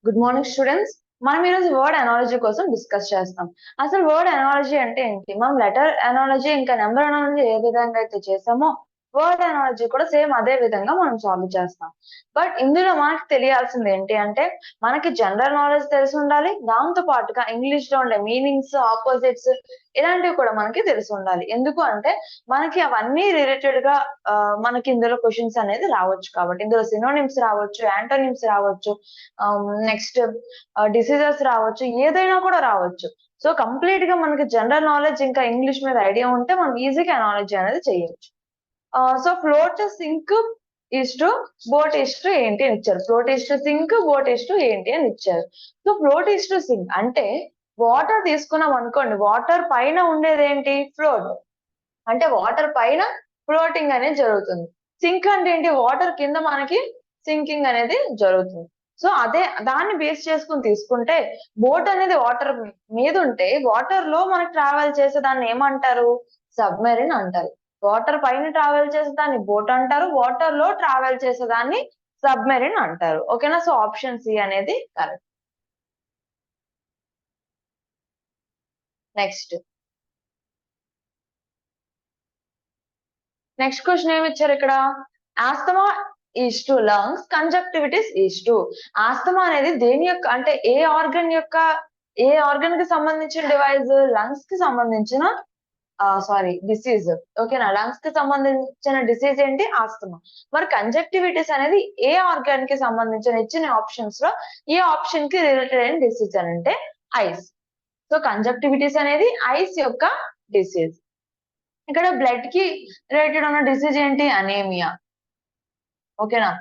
Good morning students. మనం ఈరోజు word analogy కోసం డిస్కస్ చేస్తాం. అసలు వర్డ్ అనాలజీ అంటే ఏంటి? మనం లెటర్ అనాలజీ ఇంకా నెంబర్ అనాలజీ ఏ విధంగా అయితే చేసామో వర్డ్ అనాలజీ కూడా సేమ్ అదే విధంగా మనం సాల్వ్ చేస్తాం. బట్ ఇందులో మనకి తెలియాల్సింది ఏంటి అంటే మనకి జనరల్ నాలెడ్జ్ తెలిసి ఉండాలి. దాంతో పాటుగా ఇంగ్లీష్ లో ఉండే మీనింగ్స్, ఆపోజిట్స్ ఇలాంటివి కూడా మనకి తెలిసి ఉండాలి. ఎందుకు అంటే మనకి అవన్నీ రిలేటెడ్ గా మనకి ఇందులో క్వశ్చన్స్ అనేది రావచ్చు కాబట్టి. ఇందులో సినోనిమ్స్ రావచ్చు, యాంటోనిమ్స్ రావచ్చు, నెక్స్ట్ డిసీజెస్ రావచ్చు, ఏదైనా కూడా రావచ్చు. సో కంప్లీట్ గా మనకి జనరల్ నాలెడ్జ్ ఇంకా ఇంగ్లీష్ మీద ఐడియా ఉంటే మనం ఈజీగా అనాలజీ అనేది చేయొచ్చు. So float to sink is to boat is to ఏంటి అని ఇచ్చారు. Float is to sink, boat is to ఏంటి అని ఇచ్చారు. So float is to sink అంటే వాటర్ తీసుకున్నాం అనుకోండి, వాటర్ పైన ఉండేది ఏంటి? ఫ్లోట్. అంటే వాటర్ పైన ఫ్లోటింగ్ అనేది జరుగుతుంది. సింక్ అంటే ఏంటి? వాటర్ కింద మనకి సింకింగ్ అనేది జరుగుతుంది. సో అదే దాన్ని బేస్ చేసుకుని తీసుకుంటే బోట్ అనేది వాటర్ మీద ఉంటే వాటర్ లో మనకి ట్రావెల్ చేసే దాన్ని ఏమంటారు? సబ్మెరీన్ అంటారు. వాటర్ పైన ట్రావెల్ చేసే దాన్ని బోట్ అంటారు. వాటర్ లో ట్రావెల్ చేసేదాన్ని సబ్మెరీన్ అంటారు. ఓకేనా? సో ఆప్షన్ సి అనేది కరెక్ట్. నెక్స్ట్ క్వశ్చన్ ఏమి ఇచ్చారు ఇక్కడ? Asthma is to lungs, conjunctivitis is to. Asthma అనేది దేని యొక్క అంటే ఏ ఆర్గన్ కి సంబంధించిన డివైజ్? లంగ్స్ కి సంబంధించిన డిసీజ్. ఓకేనా? లంగ్స్ కి సంబంధించిన డిసీజ్ ఏంటి? ఆస్తమా. మరి కంజక్టివిటీస్ అనేది ఏ ఆర్గాన్ కి సంబంధించిన ఇచ్చిన ఆప్షన్స్ లో ఏ ఆప్షన్ కి రిలేటెడ్ అయిన డిసీజ్ అని అంటే ఐస్. సో కంజక్టివిటీస్ అనేది ఐస్ యొక్క డిసీజ్. ఇక్కడ బ్లడ్ కి రిలేటెడ్ ఉన్న డిసీజ్ ఏంటి? అనేమియా. ఓకేనా?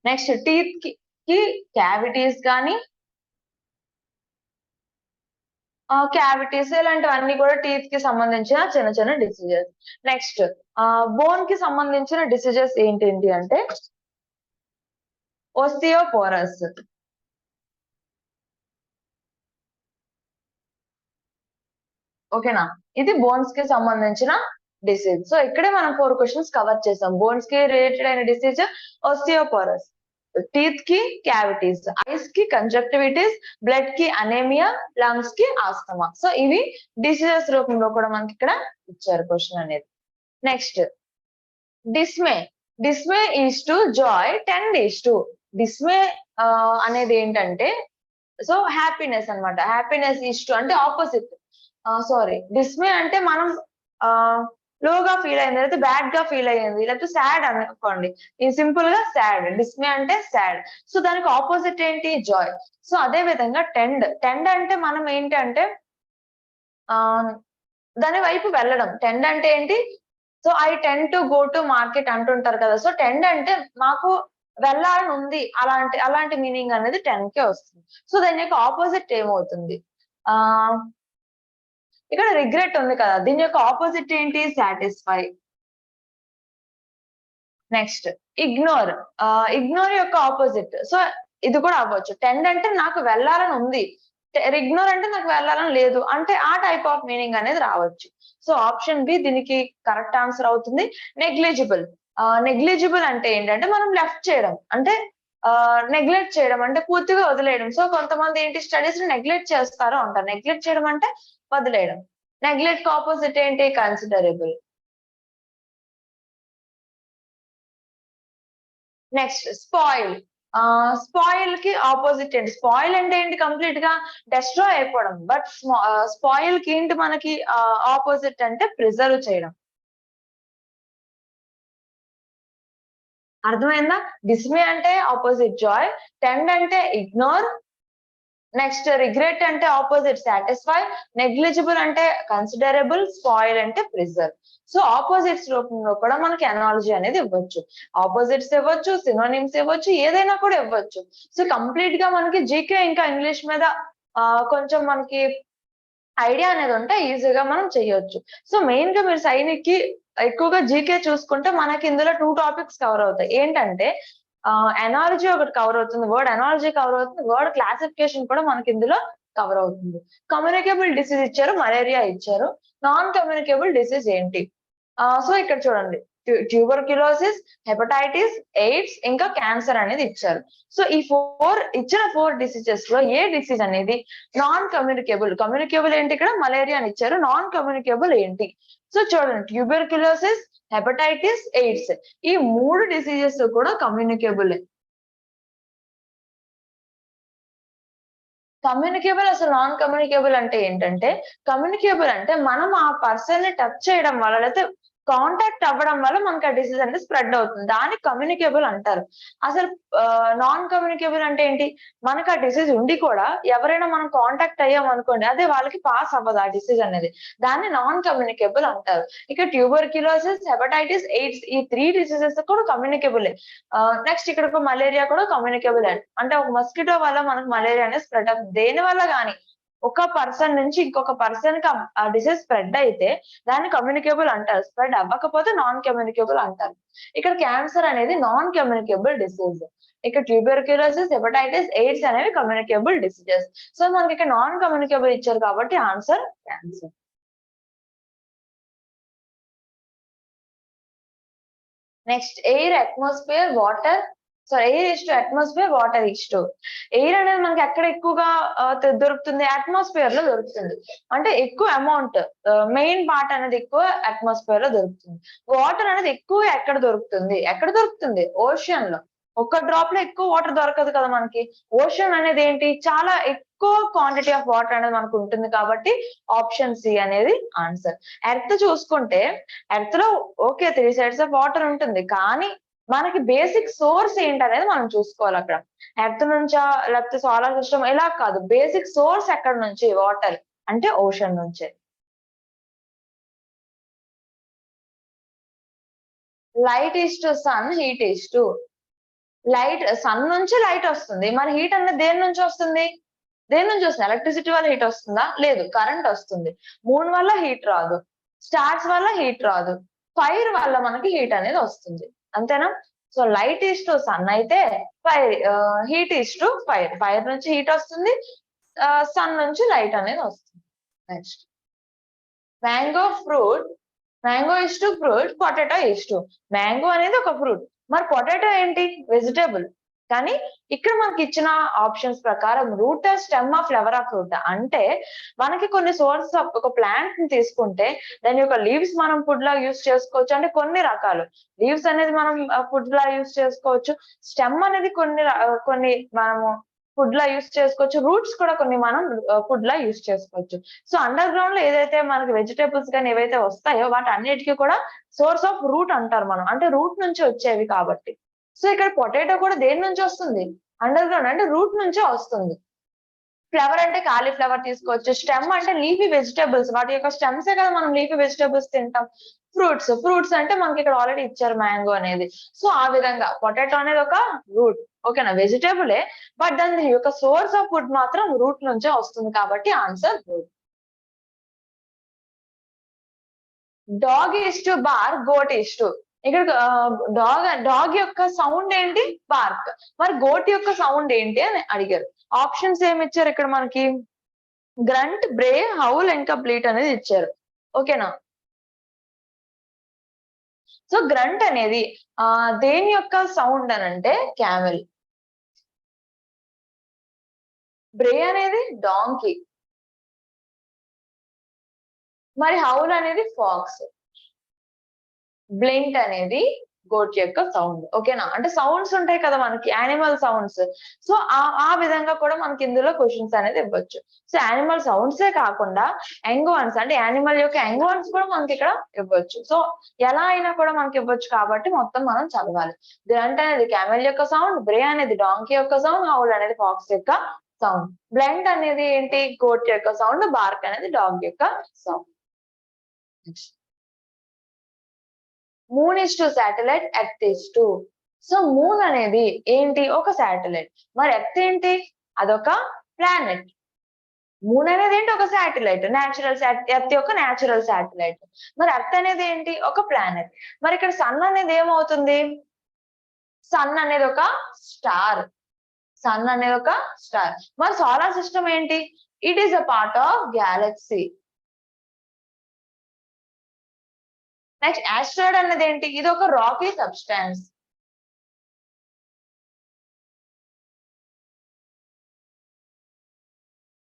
నెక్స్ట్ టీత్ కి క్యావిటీస్ కానీ క్యావిటీస్ ఇలాంటివన్నీ కూడా టీత్ కి సంబంధించిన చిన్న చిన్న డిసీజెస్. నెక్స్ట్ బోన్ కి సంబంధించిన డిసీజెస్ ఏంటి అంటే ఓస్టియోపోరస్. ఓకేనా? ఇది బోన్స్ కి సంబంధించిన డిసీజ్. సో ఇక్కడే మనం 4 క్వశ్చన్స్ కవర్ చేసాం. బోన్స్ కి రిలేటెడ్ అయిన డిసీజ్ ఓస్టియోపోరస్, టీత్ కి క్యావిటీస్, ఐస్ కి కంజక్టివిటీస్, బ్లడ్ కి అనేమియా, లంగ్స్ కి ఆస్తమా. సో ఇవి డిసీజెస్ రూపంలో కూడా మనకి ఇక్కడ ఇచ్చారు క్వశ్చన్ అనేది. Next dismay is to Joy, tend is to. Dismay అనేది ఏంటంటే సో హ్యాపీనెస్ అన్నమాట. హ్యాపీనెస్ ఈజ్ టు అంటే ఆపోజిట్. డిస్మే అంటే మనం లోగా ఫీల్ అయింది, లేకపోతే బ్యాడ్ గా ఫీల్ అయ్యింది, లేకపోతే సాడ్ అనుకోండి. ఇది సింపుల్ గా సాడ్. డిస్మే అంటే సాడ్. సో దానికి ఆపోజిట్ ఏంటి? జాయ్. సో అదే విధంగా టెండ్ అంటే మనం ఏంటి అంటే దాని వైపు వెళ్ళడం. టెండ్ అంటే ఏంటి? So I tend to go to market అంటుంటారు కదా. సో టెండ్ అంటే మాకు వెళ్ళాలని ఉంది, అలాంటి మీనింగ్ అనేది టెండ్ కే వస్తుంది. సో దాని యొక్క ఆపోజిట్ ఏమవుతుంది? ఇక్కడ రిగ్రెట్ ఉంది కదా, దీని యొక్క ఆపోజిట్ ఏంటి? సాటిస్ఫై. Next ignore. ఇగ్నోర్ యొక్క ఆపోజిట్. సో ఇది కూడా అవ్వచ్చు. టెండ్ అంటే నాకు వెళ్ళాలని ఉంది, ఇగ్నోర్ అంటే నాకు వెళ్ళాలని లేదు అంటే ఆ టైప్ ఆఫ్ మీనింగ్ అనేది రావచ్చు. సో ఆప్షన్ బి దీనికి కరెక్ట్ ఆన్సర్ అవుతుంది. నెగ్లిజిబుల్. నెగ్లిజిబుల్ అంటే ఏంటంటే మనం లెఫ్ట్ చేయడం, అంటే నెగ్లెక్ట్ చేయడం అంటే పూర్తిగా వదిలేయడం. సో కొంతమంది ఏంటి స్టడీస్ ని నెగ్లెక్ట్ చేస్తారు అంటారు. నెగ్లెక్ట్ చేయడం అంటే వదిలేయడం. నెగ్లెక్ట్ ఆపోజిట్ ఏంటి? కన్సిడరబుల్. Next spoil. స్పాయిల్ కి ఆపోజిట్ ఏంటి? స్పాయిల్ అంటే ఏంటి? కంప్లీట్ గా డెస్ట్రాయ్ అయిపోవడం. బట్ స్పాయిల్ కి ఏంటి మనకి ఆపోజిట్ అంటే ప్రిజర్వ్ చేయడం. అర్థమైందా? డిస్మే అంటే ఆపోజిట్ జాయ్, టెండ్ అంటే ఇగ్నోర్, నెక్స్ట్ రిగ్రెట్ అంటే ఆపోజిట్ సాటిస్ఫై, నెగ్లిజిబుల్ అంటే కన్సిడరబుల్, స్పాయిల్ అంటే ప్రిజర్వ్. సో ఆపోజిట్స్ రూపంలో కూడా మనకి అనాలజీ అనేది ఇవ్వచ్చు. ఆపోజిట్స్ ఇవ్వచ్చు, సినోనిమ్స్ ఇవ్వచ్చు, ఏదైనా కూడా ఇవ్వచ్చు. సో కంప్లీట్ గా మనకి జీకే ఇంకా ఇంగ్లీష్ మీద కొంచెం మనకి ఐడియా అనేది ఉంటే ఈజీగా మనం చేయొచ్చు. సో మెయిన్ గా మీరు సైనిక్ కి ఎక్కువగా జీకే చూసుకుంటే మనకి ఇందులో 2 టాపిక్స్ కవర్ అవుతాయి. ఏంటంటే ఎనాలజీ ఒకటి కవర్ అవుతుంది, వర్డ్ ఎనాలజీ కవర్ అవుతుంది, వర్డ్ క్లాసిఫికేషన్ కూడా మనకి ఇందులో కవర్ అవుతుంది. కమ్యూనికేబుల్ డిసీజ్ ఇచ్చారు, మలేరియా ఇచ్చారు. నాన్ కమ్యూనికేబుల్ డిసీజ్ ఏంటి? సో ఇక్కడ చూడండి, ట్యూబర్క్యులోసిస్, హెపటైటిస్, ఎయిడ్స్ ఇంకా క్యాన్సర్ అనేది ఇచ్చారు. సో ఈ ఇచ్చిన 4 డిసీజెస్ లో ఏ డిసీజ్ అనేది నాన్ కమ్యూనికేబుల్? కమ్యూనికేబుల్ ఏంటి? ఇక్కడ మలేరియా అని ఇచ్చారు. నాన్ కమ్యూనికేబుల్ ఏంటి? సో చూడండి, ట్యూబర్క్యులోసిస్, హెపటైటిస్, ఎయిడ్స్ ఈ 3 డిసీజెస్ కూడా కమ్యూనికేబుల్. కమ్యూనికేబుల్ అసలు నాన్ కమ్యూనికేబుల్ అంటే ఏంటంటే, కమ్యూనికేబుల్ అంటే మనం ఆ పర్సన్‌ని టచ్ చేయడం వల్ల లేతే కాంటాక్ట్ అవ్వడం వల్ల మనకు ఆ డిసీజ్ అనేది స్ప్రెడ్ అవుతుంది. దాన్ని కమ్యూనికేబుల్ అంటారు. అసలు నాన్ కమ్యూనికేబుల్ అంటే ఏంటి? మనకు ఆ డిసీజ్ ఉండి కూడా ఎవరైనా మనం కాంటాక్ట్ అయ్యామనుకోండి, అదే వాళ్ళకి పాస్ అవ్వదు ఆ డిసీజ్ అనేది. దాన్ని నాన్ కమ్యూనికేబుల్ అంటారు. ఇక ట్యూబర్క్యులోసిస్, హెపటైటిస్, ఎయిడ్స్ ఈ 3 డిసీజెస్ కూడా కమ్యూనికేబులే. నెక్స్ట్ ఇక్కడొక మలేరియా కూడా కమ్యూనికేబులే. అంటే ఒక మస్కిటో వల్ల మనకు మలేరియా అనేది స్ప్రెడ్ అవుతుంది. దేని వల్ల గాని ఒక పర్సన్ నుంచి ఇంకొక పర్సన్‌కి ఆ డిసీజ్ స్ప్రెడ్ అయితే దాన్ని కమ్యూనికేబుల్ అంటారు. స్ప్రెడ్ అవ్వకపోతే నాన్ కమ్యూనికేబుల్ అంటారు. ఇక్కడ క్యాన్సర్ అనేది నాన్ కమ్యూనికేబుల్ డిసీజ్. ఇక్కడ ట్యూబర్క్యులోసిస్, హెపటైటిస్, ఎయిడ్స్ అనేవి కమ్యూనికేబుల్ డిసీజెస్. సో మనకి ఇక్కడ నాన్ కమ్యూనికేబుల్ ఇచ్చారు కాబట్టి answer cancer. Next air, atmosphere, water. So air is to atmosphere, water is to. Air అనేది మనకి ఎక్కడ ఎక్కువగా దొరుకుతుంది? అట్మాస్ఫియర్ లో దొరుకుతుంది. అంటే ఎక్కువ అమౌంట్, మెయిన్ పార్ట్ అనేది ఎక్కువ అట్మాస్ఫియర్ లో దొరుకుతుంది. వాటర్ అనేది ఎక్కువ ఎక్కడ దొరుకుతుంది? ఎక్కడ దొరుకుతుంది? ఓషన్ లో. ఒక్క డ్రాప్ లో ఎక్కువ వాటర్ దొరకదు కదా మనకి. ఓషన్ అనేది ఏంటి? చాలా ఎక్కువ క్వాంటిటీ ఆఫ్ వాటర్ అనేది మనకు ఉంటుంది కాబట్టి ఆప్షన్ సి అనేది ఆన్సర్. ఎర్త్ చూసుకుంటే ఎర్త్ లో ఓకే 3 సైడ్స్ ఆఫ్ వాటర్ ఉంటుంది. కానీ మనకి బేసిక్ సోర్స్ ఏంటనేది మనం చూసుకోవాలక్కడ. ఎర్త్ నుంచా లేకపోతే సోలార్ సిస్టమ్ ఇలా కాదు. బేసిక్ సోర్స్ ఎక్కడి నుంచి వాటర్ అంటే ఓషన్ నుంచే. Light is to sun, heat is to. Sun నుంచి లైట్ వస్తుంది. మరి హీట్ అనేది దేని నుంచి వస్తుంది? దేని నుంచి వస్తుంది? ఎలక్ట్రిసిటీ వల్ల హీట్ వస్తుందా? లేదు. కరెంట్ వస్తుంది. మూన్ వల్ల హీట్ రాదు. స్టార్స్ వల్ల హీట్ రాదు. ఫైర్ వల్ల మనకి హీట్ అనేది వస్తుంది. అంతేనా? So light is to sun అయితే heat is to fire. Fire నుంచి హీట్ వస్తుంది. సన్ నుంచి లైట్ అనేది వస్తుంది. Next mango fruit. Mango is to fruit, potato is to. Mango అనేది ఒక ఫ్రూట్. మరి పొటాటో ఏంటి? వెజిటబుల్. కానీ ఇక్కడ మనకి ఇచ్చిన ఆప్షన్స్ ప్రకారం రూట్, స్టెమ్, ఫ్లవర్, ఫ్రూట్ అంటే మనకి కొన్ని సోర్సెస్ ఆఫ్ ఒక ప్లాంట్ ని తీసుకుంటే దాని యొక్క లీవ్స్ మనం ఫుడ్ లా యూస్ చేసుకోవచ్చు. అంటే కొన్ని రకాలు లీవ్స్ అనేది మనం ఫుడ్ లా యూస్ చేసుకోవచ్చు. స్టెమ్ అనేది కొన్ని మనము ఫుడ్ లా యూస్ చేసుకోవచ్చు. రూట్స్ కూడా కొన్ని మనం ఫుడ్ లా యూస్ చేసుకోవచ్చు. సో అండర్ గ్రౌండ్ లో ఏదైతే మనకి వెజిటబుల్స్ గాని ఏవైతే వస్తాయో వాటన్నిటికి కూడా సోర్స్ ఆఫ్ రూట్ అంటారు మనం. అంటే రూట్ నుంచి వచ్చేవి కాబట్టి. సో ఇక్కడ పొటాటో కూడా దేని నుంచి వస్తుంది? అండర్ గ్రౌండ్ అంటే రూట్ నుంచే వస్తుంది. ఫ్లవర్ అంటే కాలీఫ్లవర్ తీసుకోవచ్చు. స్టెమ్ అంటే లీఫీ వెజిటబుల్స్. వాటి యొక్క స్టెమ్సే కదా మనం లీఫీ వెజిటబుల్స్ తింటాం. ఫ్రూట్స్ అంటే మనకి ఇక్కడ ఆల్రెడీ ఇచ్చారు మ్యాంగో అనేది. సో ఆ విధంగా పొటాటో అనేది ఒక రూట్. ఓకేనా? వెజిటబులే. బట్ దాని యొక్క సోర్స్ ఆఫ్ ఫుడ్ మాత్రం రూట్ నుంచే వస్తుంది కాబట్టి answer root. Dog is to bark, goat is to. ఇక్కడ డాగ్ యొక్క సౌండ్ ఏంటి? బార్క్. మరి గోట్ యొక్క సౌండ్ ఏంటి అని అడిగారు. ఆప్షన్స్ ఏమి ఇచ్చారు ఇక్కడ మనకి? గ్రంట్, బ్రే, హౌల్ ఇంకా బ్లీట్ అనేది ఇచ్చారు. ఓకేనా? సో గ్రంట్ అనేది దేని యొక్క సౌండ్ అనంటే క్యామెల్. బ్రే అనేది డాంకీ. మరి హౌల్ అనేది ఫాక్స్. బ్లింక్ అనేది గోట్ యొక్క సౌండ్. ఓకేనా? అంటే సౌండ్స్ ఉంటాయి కదా మనకి యానిమల్ సౌండ్స్. సో ఆ విధంగా కూడా మనకి ఇందులో క్వెషన్స్ అనేది ఇవ్వచ్చు. సో యానిమల్ సౌండ్సే కాకుండా యంగ్ వన్స్ అంటే యానిమల్ యొక్క యంగ్ వన్స్ కూడా మనకి ఇక్కడ ఇవ్వచ్చు. సో ఎలా అయినా కూడా మనకి ఇవ్వచ్చు కాబట్టి మొత్తం మనం చదవాలి. గ్రంట్ అనేది క్యామెల్ యొక్క సౌండ్, బ్రే అనేది డాంకీ యొక్క సౌండ్, హౌల్ అనేది ఫాక్స్ యొక్క సౌండ్. బ్లెంట్ అనేది ఏంటి? గోట్ యొక్క సౌండ్, బార్క్ అనేది డాగ్ యొక్క sound. Moon is to satellite, earth is to. So moon అనేది ఏంటి? ఒక శాటిలైట్. మరి ఎర్త్ ఏంటి? అదొక ప్లానెట్. మూన్ అనేది ఏంటి? ఒక శాటిలైట్. ఎర్త్ యొక్క న్యాచురల్ శాటిలైట్. మరి ఎర్త్ అనేది ఏంటి? ఒక ప్లానెట్. మరి ఇక్కడ సన్ అనేది ఏమవుతుంది? సన్ అనేది ఒక స్టార్. సన్ అనేది ఒక స్టార్. మరి సోలార్ సిస్టమ్ ఏంటి? It is a part of Galaxy. Next asteroid అన్నది ఏంటి? ఇది ఒక రాకీ సబ్స్టాన్స్.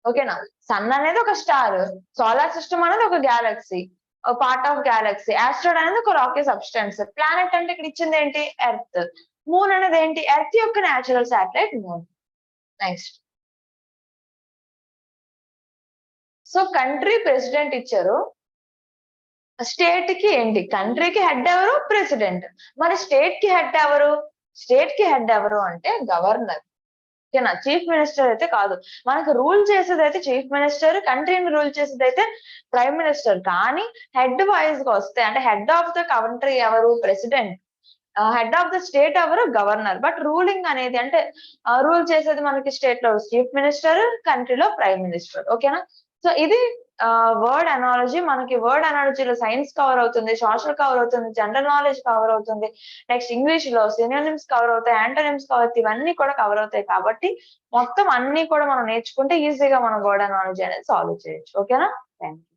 ఓకేనా? సన్ అనేది ఒక స్టార్. సోలార్ సిస్టమ్ అనేది ఒక Galaxy. Part of Galaxy. Asteroid అనేది ఒక రాకీ సబ్స్టాన్స్. ప్లానెట్ అంటే ఇక్కడ ఇచ్చింది ఏంటి? ఎర్త్. మూన్ అనేది ఏంటి? ఎర్త్ యొక్క natural satellite moon. Next. So country president ఇచ్చారు. స్టేట్‌కి ఏంటి? కంట్రీకి హెడ్ ఎవరు? ప్రెసిడెంట్. మరి స్టేట్‌కి హెడ్ ఎవరు? స్టేట్‌కి హెడ్ ఎవరు అంటే గవర్నర్. ఓకేనా? చీఫ్ మినిస్టర్ అయితే కాదు. మనకు రూల్ చేసేదైతే చీఫ్ మినిస్టర్, కంట్రీని రూల్ చేసేదైతే ప్రైమ్ మినిస్టర్. కానీ హెడ్ వైస్‌గా వస్తే అంటే హెడ్ ఆఫ్ ద కంట్రీ ఎవరు? President. Head of the state ఎవరు? గవర్నర్. బట్ రూలింగ్ అనేది అంటే రూల్ చేసేది మనకి స్టేట్‌లో చీఫ్ మినిస్టర్, కంట్రీలో ప్రైమ్ మినిస్టర్. ఓకేనా? సో ఇది వర్డ్ అనాలజీ. మనకి వర్డ్ అనాలజీలో సైన్స్ కవర్ అవుతుంది, సోషల్ కవర్ అవుతుంది, జనరల్ నాలెడ్జ్ కవర్ అవుతుంది. నెక్స్ట్ ఇంగ్లీష్‌లో సినోనిమ్స్ కవర్ అవుతాయి, యాంటోనిమ్స్ కవర్ అవుతాయి. ఇవన్నీ కూడా కవర్ అవుతాయి కాబట్టి మొత్తం అన్నీ కూడా మనం నేర్చుకుంటే ఈజీగా మనం వర్డ్ అనాలజీ అనేది సాల్వ్ చేయొచ్చు. ఓకేనా? థాంక్స్.